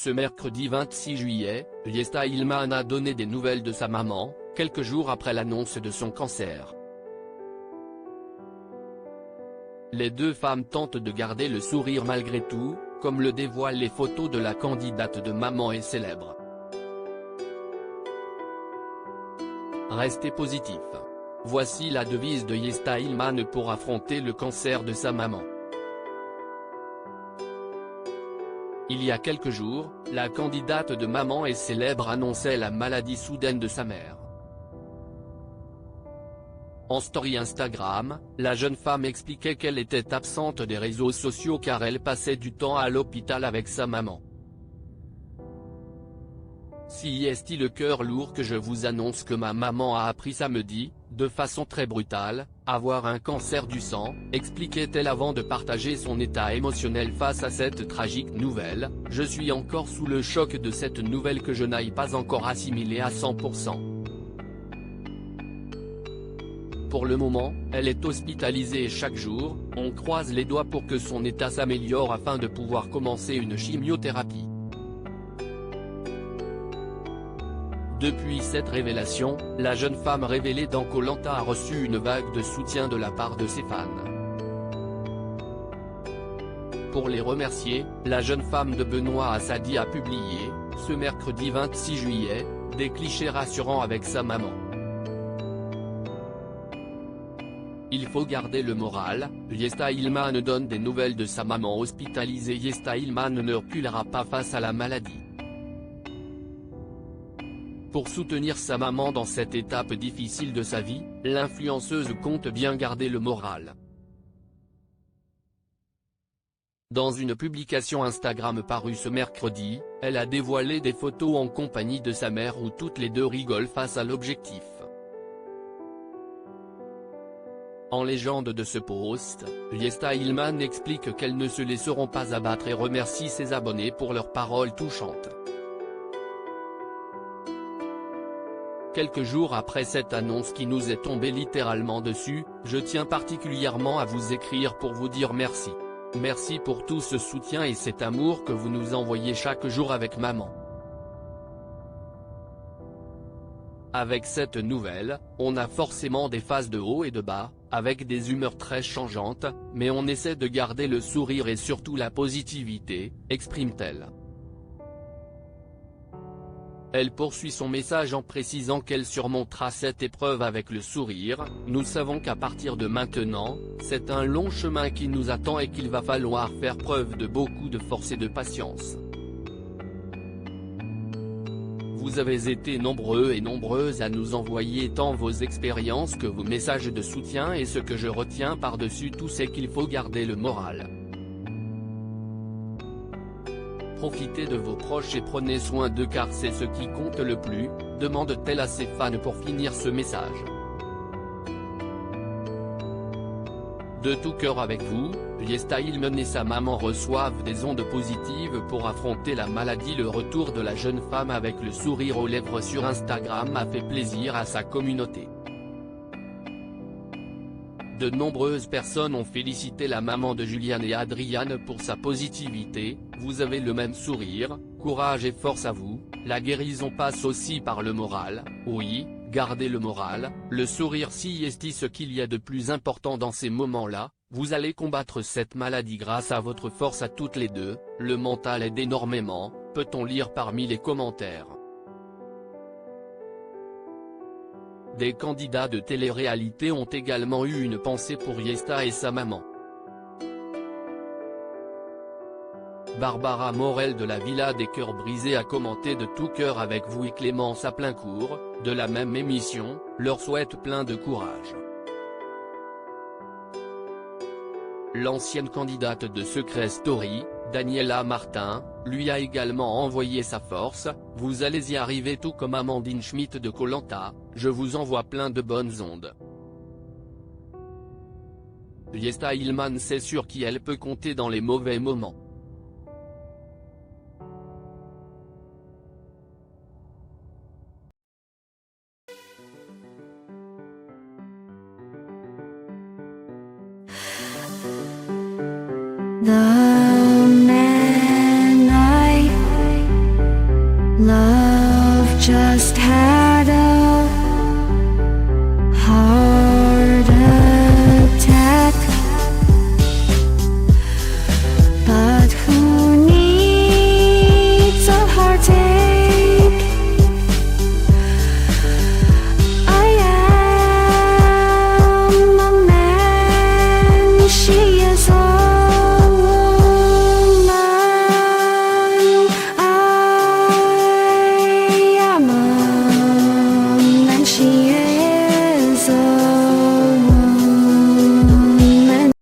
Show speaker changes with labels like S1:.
S1: Ce mercredi 26 juillet, Yesta Ilman a donné des nouvelles de sa maman, quelques jours après l'annonce de son cancer. Les deux femmes tentent de garder le sourire malgré tout, comme le dévoilent les photos de la candidate de Maman est célèbre. Restez positif. Voici la devise de Yesta Ilman pour affronter le cancer de sa maman. Il y a quelques jours, la candidate de Maman est célèbre annonçait la maladie soudaine de sa mère. En story Instagram, la jeune femme expliquait qu'elle était absente des réseaux sociaux car elle passait du temps à l'hôpital avec sa maman. Si est-il le cœur lourd que je vous annonce que ma maman a appris samedi, de façon très brutale, avoir un cancer du sang, expliquait-elle avant de partager son état émotionnel face à cette tragique nouvelle. Je suis encore sous le choc de cette nouvelle que je n'aille pas encore assimilée à 100%. Pour le moment, elle est hospitalisée et chaque jour, on croise les doigts pour que son état s'améliore afin de pouvoir commencer une chimiothérapie. Depuis cette révélation, la jeune femme révélée dans Koh Lanta a reçu une vague de soutien de la part de ses fans. Pour les remercier, la jeune femme de Benoît Assadi a publié, ce mercredi 26 juillet, des clichés rassurants avec sa maman. Il faut garder le moral, Yesta Ilman donne des nouvelles de sa maman hospitalisée. Yesta Ilman ne reculera pas face à la maladie. Pour soutenir sa maman dans cette étape difficile de sa vie, l'influenceuse compte bien garder le moral. Dans une publication Instagram parue ce mercredi, elle a dévoilé des photos en compagnie de sa mère où toutes les deux rigolent face à l'objectif. En légende de ce post, Yesta Ilman explique qu'elles ne se laisseront pas abattre et remercie ses abonnés pour leurs paroles touchantes. Quelques jours après cette annonce qui nous est tombée littéralement dessus, je tiens particulièrement à vous écrire pour vous dire merci. Merci pour tout ce soutien et cet amour que vous nous envoyez chaque jour avec maman. Avec cette nouvelle, on a forcément des phases de haut et de bas, avec des humeurs très changeantes, mais on essaie de garder le sourire et surtout la positivité, exprime-t-elle. Elle poursuit son message en précisant qu'elle surmontera cette épreuve avec le sourire. Nous savons qu'à partir de maintenant, c'est un long chemin qui nous attend et qu'il va falloir faire preuve de beaucoup de force et de patience. Vous avez été nombreux et nombreuses à nous envoyer tant vos expériences que vos messages de soutien, et ce que je retiens par-dessus tout c'est qu'il faut garder le moral. Profitez de vos proches et prenez soin d'eux car c'est ce qui compte le plus, demande-t-elle à ses fans pour finir ce message. De tout cœur avec vous, Yesta Ilman et sa maman reçoivent des ondes positives pour affronter la maladie. Le retour de la jeune femme avec le sourire aux lèvres sur Instagram a fait plaisir à sa communauté. De nombreuses personnes ont félicité la maman de Julian et Adriane pour sa positivité. Vous avez le même sourire, courage et force à vous, la guérison passe aussi par le moral, oui, gardez le moral, le sourire si est ce qu'il y a de plus important dans ces moments-là, vous allez combattre cette maladie grâce à votre force à toutes les deux, le mental aide énormément, peut-on lire parmi les commentaires. Des candidats de télé-réalité ont également eu une pensée pour Yesta et sa maman. Barbara Morel de la Villa des Cœurs Brisés a commenté de tout cœur avec vous et Clémence à plein court, de la même émission, leur souhaite plein de courage. L'ancienne candidate de Secret Story, Daniela Martin, lui a également envoyé sa force. Vous allez y arriver tout comme Amandine Schmidt de Koh Lanta, je vous envoie plein de bonnes ondes. Yesta Ilman sait sur qui elle peut compter dans les mauvais moments.
S2: The man I just how